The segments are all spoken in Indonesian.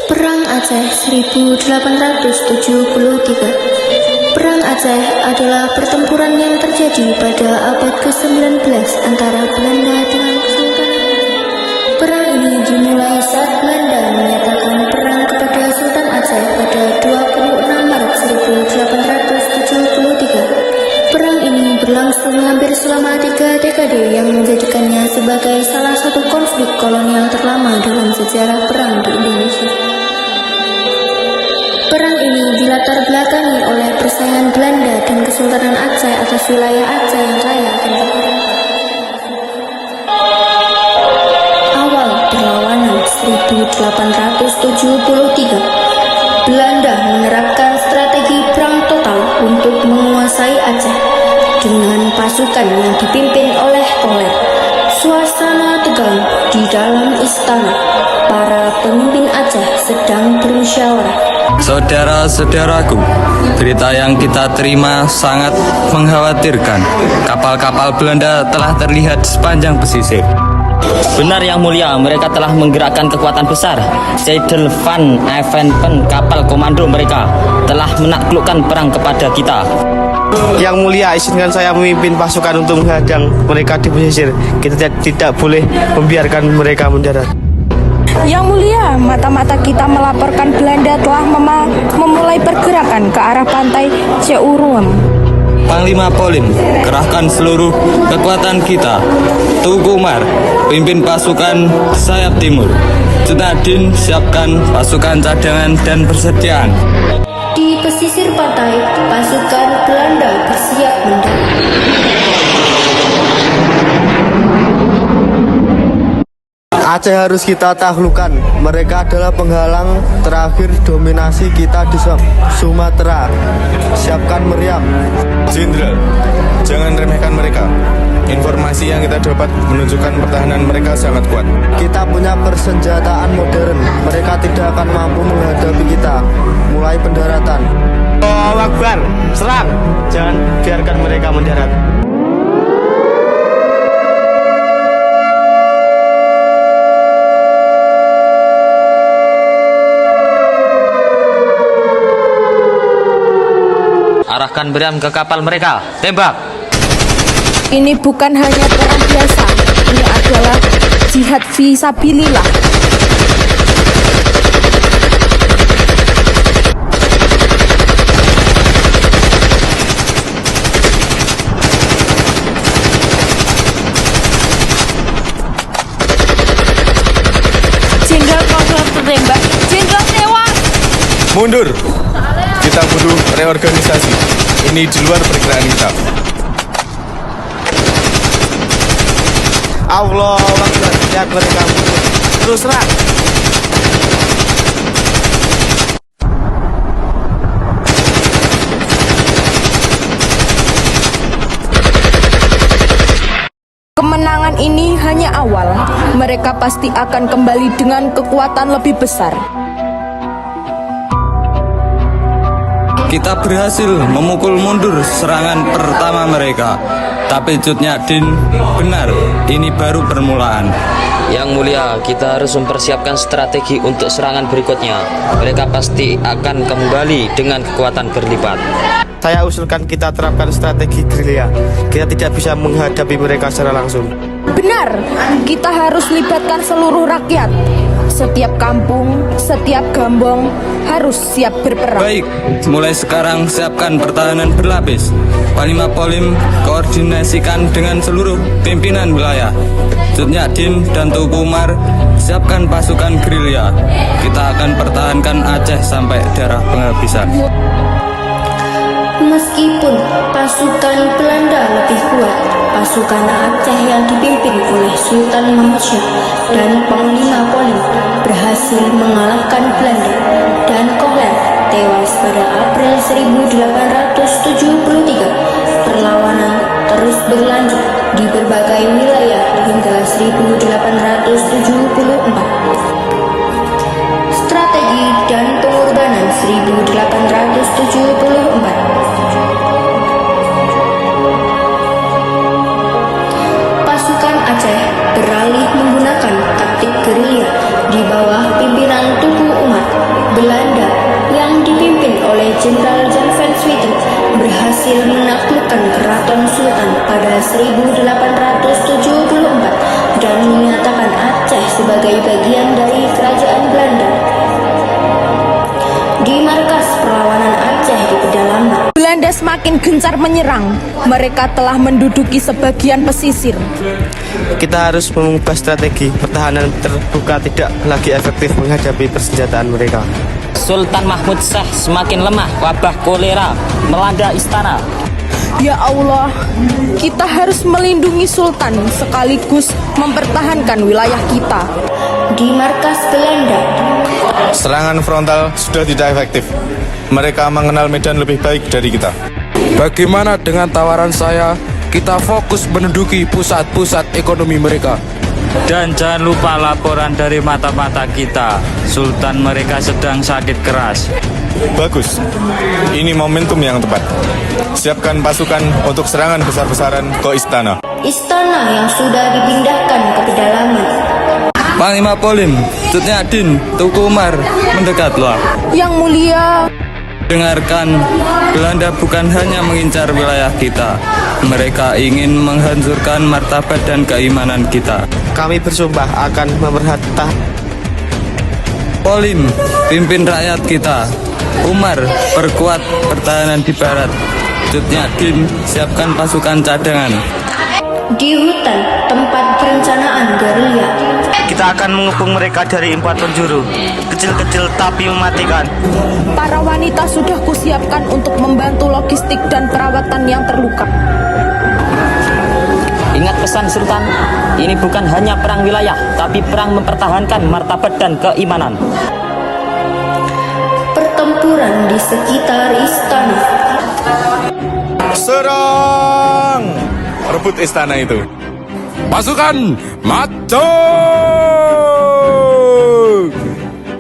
Perang Aceh 1873. Perang Aceh adalah pertempuran yang terjadi pada abad ke-19 antara Belanda dengan Kesultanan Aceh. Perang ini dimulai saat Belanda menyatakan perang kepada Sultan Aceh pada 26 Maret 1873. Perang ini berlangsung hampir selama 3 dekade yang menjadikannya sebagai salah satu konflik kolonial terlama dalam sejarah perang di Indonesia. Perang ini dilatar belakangi oleh persaingan Belanda dan Kesultanan Aceh atas wilayah Aceh yang kaya akan perairan. Awal perlawanan 1873, Belanda menerapkan strategi perang total untuk menguasai Aceh dengan pasukan yang dipimpin oleh Kolet. Suasana tegang di dalam istana. Para pemimpin Aceh sedang bermusyawarah. Saudara-saudaraku, berita yang kita terima sangat mengkhawatirkan. Kapal-kapal Belanda telah terlihat sepanjang pesisir. Benar Yang Mulia, mereka telah menggerakkan kekuatan besar. Seidel van Evenpen, kapal komando mereka, telah menaklukkan perang kepada kita. Yang Mulia, izinkan saya memimpin pasukan untuk menghadang mereka di pesisir. Kita tidak boleh membiarkan mereka mendarat. Yang Mulia, mata-mata kita melaporkan Belanda telah memulai pergerakan ke arah pantai Ceuruem. Panglima Polim, kerahkan seluruh kekuatan kita. Tugu Umar, pimpin pasukan sayap timur. Junadin, siapkan pasukan cadangan dan persediaan. Di pesisir pantai, pasukan Belanda bersiap mendarat. Aceh harus kita taklukkan. Mereka adalah penghalang terakhir dominasi kita di Sumatera. Siapkan meriam. Jenderal, jangan remehkan mereka. Informasi yang kita dapat menunjukkan pertahanan mereka sangat kuat. Kita punya persenjataan modern. Mereka tidak akan mampu menghadapi kita. Mulai pendaratan. Allahu Akbar, serang. Jangan biarkan mereka mendarat. Arahkan meriam ke kapal mereka, tembak! Ini bukan hanya perang biasa, ini adalah jihad fisabilillah. Jenderal Kolonel tertembak, Jenderal tewas. Mundur! Kita butuh reorganisasi. Ini di luar perkiraan kita. Allah Akbar, lihat mereka mundur. Terus serang. Kemenangan ini hanya awal. Mereka pasti akan kembali dengan kekuatan lebih besar. Kita berhasil memukul mundur serangan pertama mereka. Tapi Junadin benar, ini baru permulaan. Yang Mulia, kita harus mempersiapkan strategi untuk serangan berikutnya. Mereka pasti akan kembali dengan kekuatan berlipat. Saya usulkan kita terapkan strategi gerilya. Kita tidak bisa menghadapi mereka secara langsung. Benar, kita harus libatkan seluruh rakyat. Setiap kampung, setiap gambong harus siap berperang. Baik, mulai sekarang siapkan pertahanan berlapis. Panglima Polim koordinasikan dengan seluruh pimpinan wilayah. Junadin dan Tugu Umar siapkan pasukan gerilya. Kita akan pertahankan Aceh sampai darah penghabisan. Meskipun pasukan Belanda lebih kuat, pasukan Aceh yang dipimpin oleh Sultan Mahmud Syah dan Panglima Polim berhasil mengalahkan Belanda, dan Kolet tewas pada April 1873. Perlawanan terus berlanjut di berbagai wilayah hingga 1874. Strategi dan pengorbanan 1874. Pasukan Aceh beralih menggunakan taktik gerilya di bawah pimpinan Tugu Umar. Belanda yang dipimpin oleh Jenderal Jan van Swieten berhasil menaklukkan Keraton Sultan pada 1874 dan menyatakan Aceh sebagai bagian dari Kerajaan Belanda. Di markas perlawanan Aceh di pedalaman, Belanda semakin gencar menyerang. Mereka telah menduduki sebagian pesisir. Kita harus mengubah strategi pertahanan terbuka tidak lagi efektif menghadapi persenjataan mereka. Sultan Mahmud Syekh semakin lemah, wabah kolera melanda istana. Ya Allah, kita harus melindungi Sultan sekaligus mempertahankan wilayah kita. di markas Belanda, Serangan frontal sudah tidak efektif. Mereka mengenal medan lebih baik dari kita. Bagaimana dengan tawaran saya? Kita fokus menduduki pusat-pusat ekonomi mereka. Dan jangan lupa laporan dari mata-mata kita. Sultan mereka sedang sakit keras. Bagus. Ini momentum yang tepat. Siapkan pasukan untuk serangan besar-besaran ke istana. istana yang sudah dipindahkan ke pedalaman. Panglima Polim, Cutnyadin, Tuku Umar, mendekatlah. Yang mulia, Dengarkan, Belanda bukan hanya mengincar wilayah kita. Mereka ingin menghancurkan martabat dan keimanan kita. Kami bersumpah akan memerhatikan. Polim, pimpin rakyat kita. Umar, perkuat pertahanan di barat. Cutnyadin, siapkan pasukan cadangan. Di hutan tempat perencanaan gerilya, Kita akan mengepung mereka dari 4 penjuru. Kecil-kecil tapi mematikan. para wanita sudah kusiapkan untuk membantu logistik dan perawatan yang terluka. Ingat pesan Sultan, ini bukan hanya perang wilayah, tapi perang mempertahankan martabat dan keimanan. pertempuran di sekitar istana. Serang! Rebut istana itu. Pasukan, maju!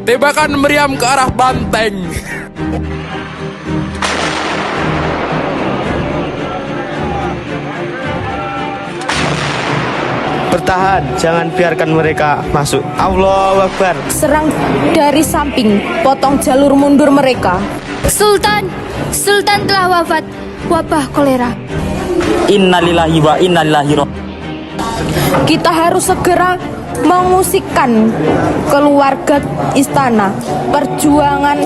Tembakan meriam ke arah banteng. Bertahan, jangan biarkan mereka masuk. Allahu Akbar. Serang dari samping, potong jalur mundur mereka. Sultan telah wafat wabah kolera. Innalillahi wa innalillahi raji'un. Kita harus segera mengungsikan keluarga istana. Perjuangan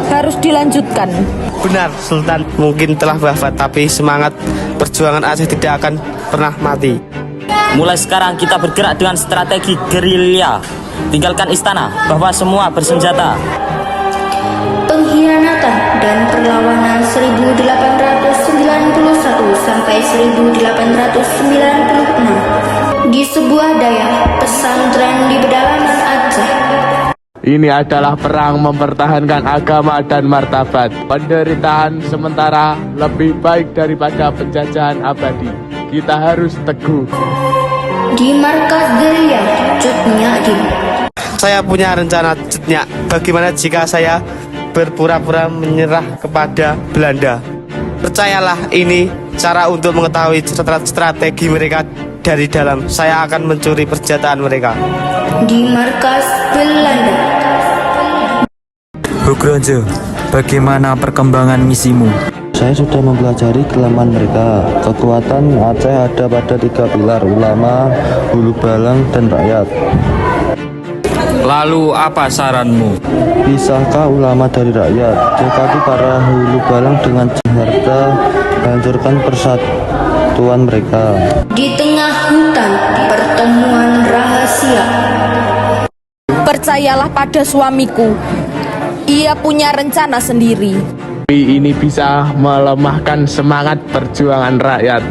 harus dilanjutkan. Benar, Sultan mungkin telah wafat, tapi semangat perjuangan Aceh tidak akan pernah mati. Mulai sekarang kita bergerak dengan strategi gerilya. Tinggalkan istana, bahwa semua bersenjata. Pengkhianatan dan perlawanan 1891 sampai 1896 di sebuah daerah pesantren di pedalaman Aceh. Ini adalah perang mempertahankan agama dan martabat. Penderitaan sementara lebih baik daripada penjajahan abadi. Kita harus teguh. Di markas gerilya Cutnyadin, Saya punya rencana, Cutnya. Bagaimana jika saya berpura-pura menyerah kepada Belanda? Percayalah, ini cara untuk mengetahui strategi mereka dari dalam. Saya akan mencuri persenjataan mereka. di markas Belanda, Bugrojo, bagaimana perkembangan misimu? Saya sudah mempelajari kelemahan mereka. Kekuatan Aceh ada pada 3 pilar: ulama, hulu balang, dan rakyat. Lalu apa saranmu? Pisahkah ulama dari rakyat? Dekati para hulu balang dengan harta, hancurkan persatuan mereka. di tengah hutan pertemuan rahasia. Percayalah pada suamiku. Ia punya rencana sendiri. Ini bisa melemahkan semangat perjuangan rakyat.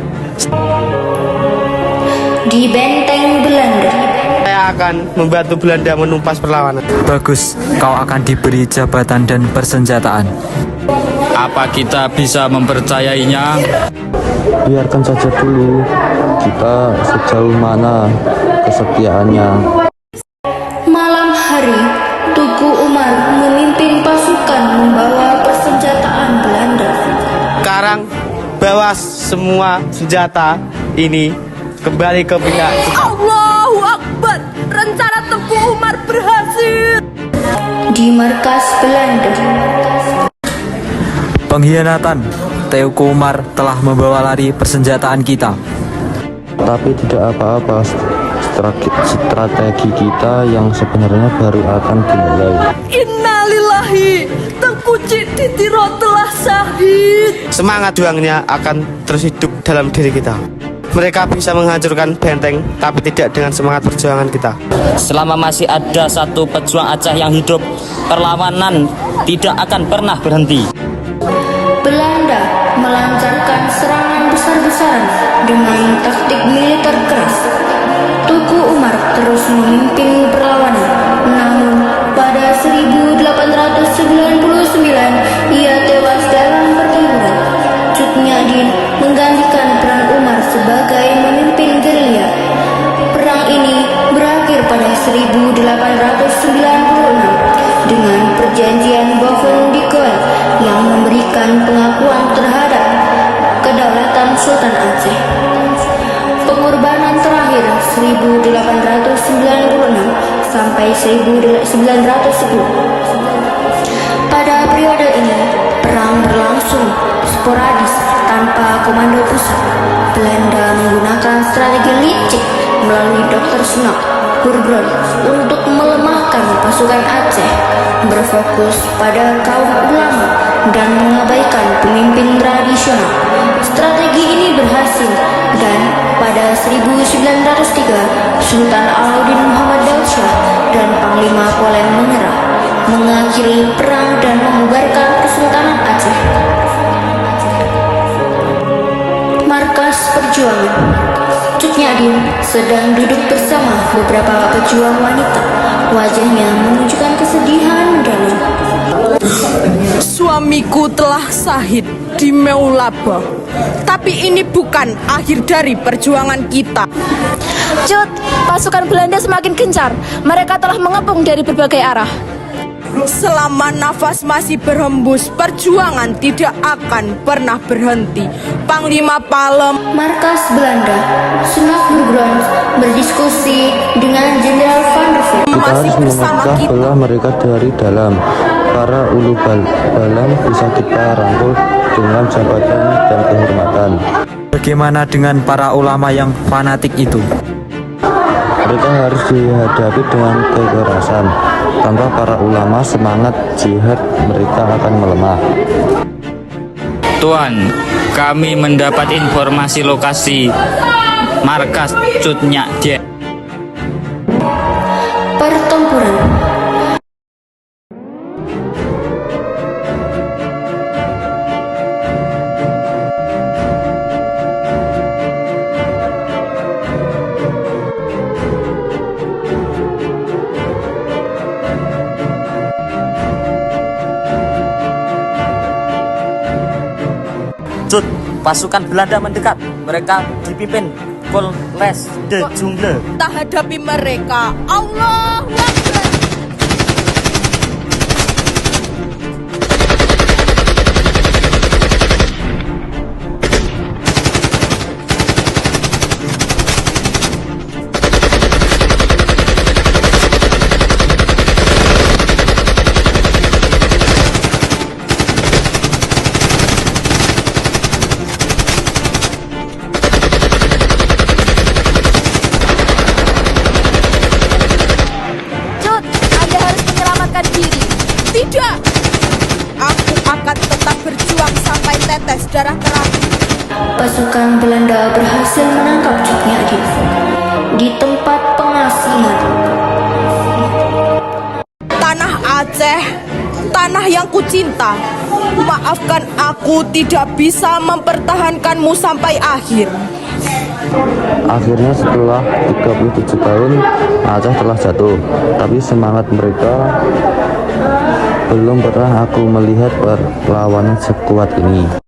Di benteng Belanda, Saya akan membantu Belanda menumpas perlawanan. Bagus, kau akan diberi jabatan dan persenjataan. Apa kita bisa mempercayainya? Biarkan saja dulu, kita sejauh mana kesetiaannya. malam hari, Tuku Umar memimpin pasukan membawa persenjataan Belanda. Sekarang bawa semua senjata ini kembali ke pihak kita. Allahu Akbar. Rencana Teguh Umar berhasil. Di markas Belanda. Pengkhianatan, Teuku Umar telah membawa lari persenjataan kita. Tapi tidak apa-apa, strategi kita yang sebenarnya baru akan dimulai. Innalillahi, Tengku Ditiro telah syahid. Semangat juangnya akan terus hidup dalam diri kita. Mereka bisa menghancurkan benteng, tapi tidak dengan semangat perjuangan kita. Selama masih ada satu pejuang Aceh yang hidup, perlawanan tidak akan pernah berhenti. Belanda melancarkan serangan besar-besaran dengan taktik militer keras. Teuku Umar terus memimpin perlawanan. Namun pada 1899 ia tewas dalam pertempuran. Cut Nyak menggantikan peran Umar sebagai memimpin gerilya. Perang ini berakhir pada 1896 dengan perjanjian Boven-Dikouet yang memberikan pengakuan terhadap kedaulatan Sultan Aceh. Pengorbanan terakhir 1896 sampai 1910. Pada periode ini, perang berlangsung sporadis tanpa komando pusat. Belanda menggunakan strategi licik melalui Dr. Sunak Hurgrond untuk melemahkan pasukan Aceh, berfokus pada kaum ulama dan mengabaikan pemimpin tradisional. Strategi ini berhasil dan pada 1903 Sultan Alauddin Muhammad Daud Shah dan Panglima Kolem menyerah, mengakhiri perang dan membubarkan Kesultanan Aceh. Markas Perjuangan. Cut Nyak sedang duduk bersama beberapa pejuang wanita. Wajahnya menunjukkan kesedihan mendalam. Suamiku telah syahid di Meulaba. Tapi ini bukan akhir dari perjuangan kita. Cut, pasukan Belanda semakin gencar. Mereka telah mengepung dari berbagai arah. Selama nafas masih berhembus, perjuangan tidak akan pernah berhenti. Panglima Palem. Markas Belanda. Sunak Hurgrond berdiskusi dengan Jenderal Van der Ven. Kita Masih harus bersama memecah kita. belah mereka dari dalam. Para ulu balang bisa kita rangkul dengan jabatan dan kehormatan. Bagaimana dengan para ulama yang fanatik itu? Mereka harus dihadapi dengan kekerasan. Tanpa para ulama, semangat jihad mereka akan melemah. Tuan, kami mendapat informasi lokasi markas Cut Nyak Dien. Pertempuran. Cut, pasukan Belanda mendekat. Mereka dipimpin Kolonel de Jungle. Kita hadapi mereka. Allahu Akbar. Tidak, aku akan tetap berjuang sampai tetes darah terakhir. Pasukan Belanda berhasil menangkap Cut Nyak di tempat pengasihan. Tanah Aceh, tanah yang kucinta. Maafkan aku tidak bisa mempertahankanmu sampai akhir. Akhirnya setelah 37 tahun, Aceh telah jatuh. Tapi semangat mereka belum pernah aku melihat perlawanan sekuat ini.